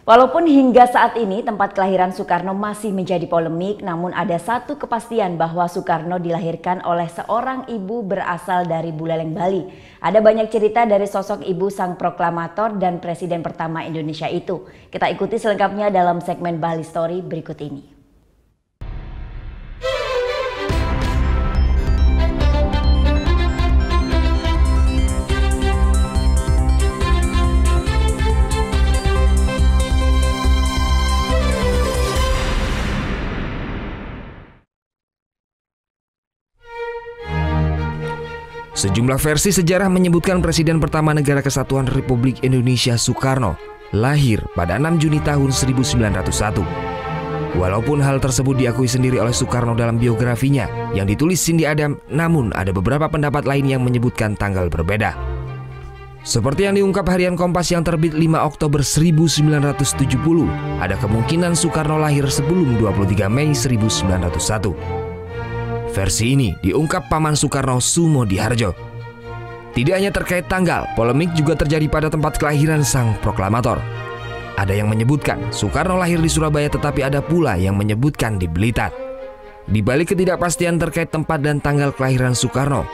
Walaupun hingga saat ini tempat kelahiran Soekarno masih menjadi polemik, namun ada satu kepastian bahwa Soekarno dilahirkan oleh seorang ibu berasal dari Buleleng, Bali. Ada banyak cerita dari sosok ibu sang proklamator dan presiden pertama Indonesia itu. Kita ikuti selengkapnya dalam segmen Bali Story berikut ini. Sejumlah versi sejarah menyebutkan Presiden pertama Negara Kesatuan Republik Indonesia Soekarno lahir pada 6 Juni tahun 1901. Walaupun hal tersebut diakui sendiri oleh Soekarno dalam biografinya yang ditulis Cindy Adam, namun ada beberapa pendapat lain yang menyebutkan tanggal berbeda. Seperti yang diungkap harian Kompas yang terbit 5 Oktober 1970, ada kemungkinan Soekarno lahir sebelum 23 Mei 1901. Versi ini diungkap Paman Soekarno Sumodiharjo. Tidak hanya terkait tanggal, polemik juga terjadi pada tempat kelahiran sang proklamator. Ada yang menyebutkan Soekarno lahir di Surabaya, tetapi ada pula yang menyebutkan di Blitar. Di balik ketidakpastian terkait tempat dan tanggal kelahiran Soekarno,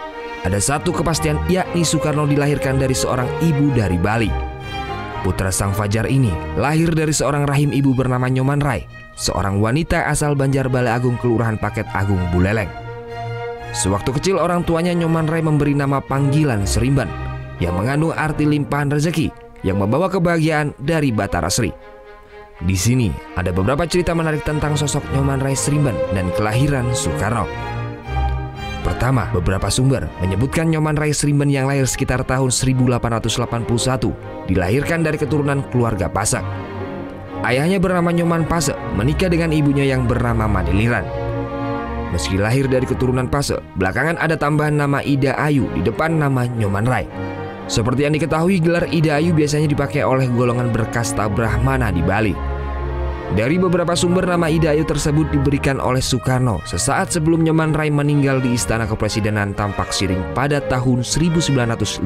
ada satu kepastian, yakni Soekarno dilahirkan dari seorang ibu dari Bali. Putra sang fajar ini lahir dari seorang rahim ibu bernama Nyoman Rai, seorang wanita asal Banjar Balai Agung, Kelurahan Paket Agung, Buleleng. Sewaktu kecil orang tuanya Nyoman Rai memberi nama panggilan Srimban yang mengandung arti limpahan rezeki yang membawa kebahagiaan dari Batara Sri. Di sini ada beberapa cerita menarik tentang sosok Nyoman Rai Srimban dan kelahiran Soekarno. Pertama, beberapa sumber menyebutkan Nyoman Rai Srimban yang lahir sekitar tahun 1881 dilahirkan dari keturunan keluarga Pasek. Ayahnya bernama Nyoman Pasek menikah dengan ibunya yang bernama Madiliran. Meski lahir dari keturunan Pasek, belakangan ada tambahan nama Ida Ayu di depan nama Nyoman Rai. Seperti yang diketahui, gelar Ida Ayu biasanya dipakai oleh golongan berkasta Brahmana di Bali. Dari beberapa sumber, nama Ida Ayu tersebut diberikan oleh Soekarno sesaat sebelum Nyoman Rai meninggal di Istana Kepresidenan Tampak Siring pada tahun 1958.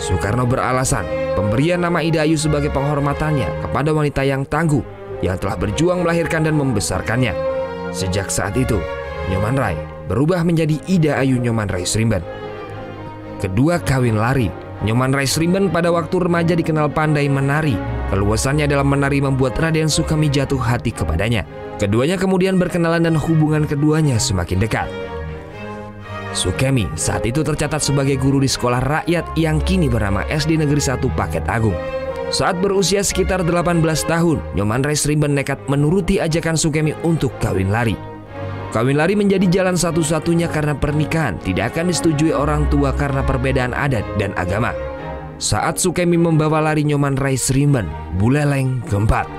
Soekarno beralasan pemberian nama Ida Ayu sebagai penghormatannya kepada wanita yang tangguh yang telah berjuang melahirkan dan membesarkannya. Sejak saat itu, Nyoman Rai berubah menjadi Ida Ayu Nyoman Rai Srimban. Kedua, kawin lari. Nyoman Rai Srimban pada waktu remaja dikenal pandai menari. Keluasannya dalam menari membuat Raden Sukemi jatuh hati kepadanya. Keduanya kemudian berkenalan dan hubungan keduanya semakin dekat. Sukemi saat itu tercatat sebagai guru di sekolah rakyat yang kini bernama SD Negeri 1 Paket Agung. Saat berusia sekitar 18 tahun, Nyoman Rai Srimban nekat menuruti ajakan Sukemi untuk kawin lari. Kawin lari menjadi jalan satu-satunya karena pernikahan tidak akan disetujui orang tua karena perbedaan adat dan agama. Saat Sukemi membawa lari Nyoman Rai Srimban, Buleleng gempat.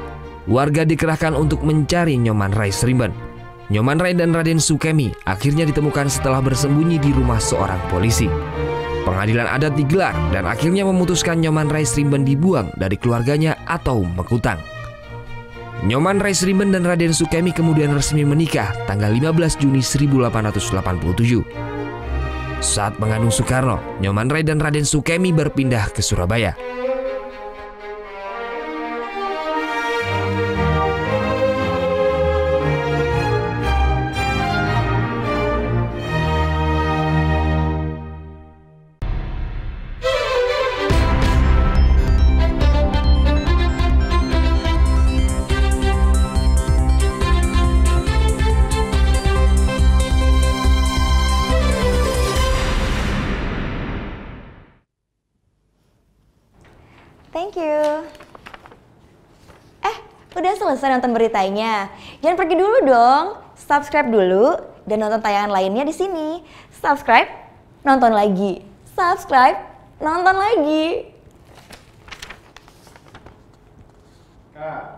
Warga dikerahkan untuk mencari Nyoman Rai Srimban. Nyoman Rai dan Raden Sukemi akhirnya ditemukan setelah bersembunyi di rumah seorang polisi. Pengadilan adat digelar dan akhirnya memutuskan Nyoman Rai Srimban dibuang dari keluarganya atau mekutang. Nyoman Rai Srimban dan Raden Sukemi kemudian resmi menikah tanggal 15 Juni 1887. Saat mengandung Soekarno, Nyoman Rai dan Raden Sukemi berpindah ke Surabaya. Thank you. Udah selesai nonton beritanya? Jangan pergi dulu dong. Subscribe dulu dan nonton tayangan lainnya di sini. Subscribe, nonton lagi. Subscribe, nonton lagi. Kak.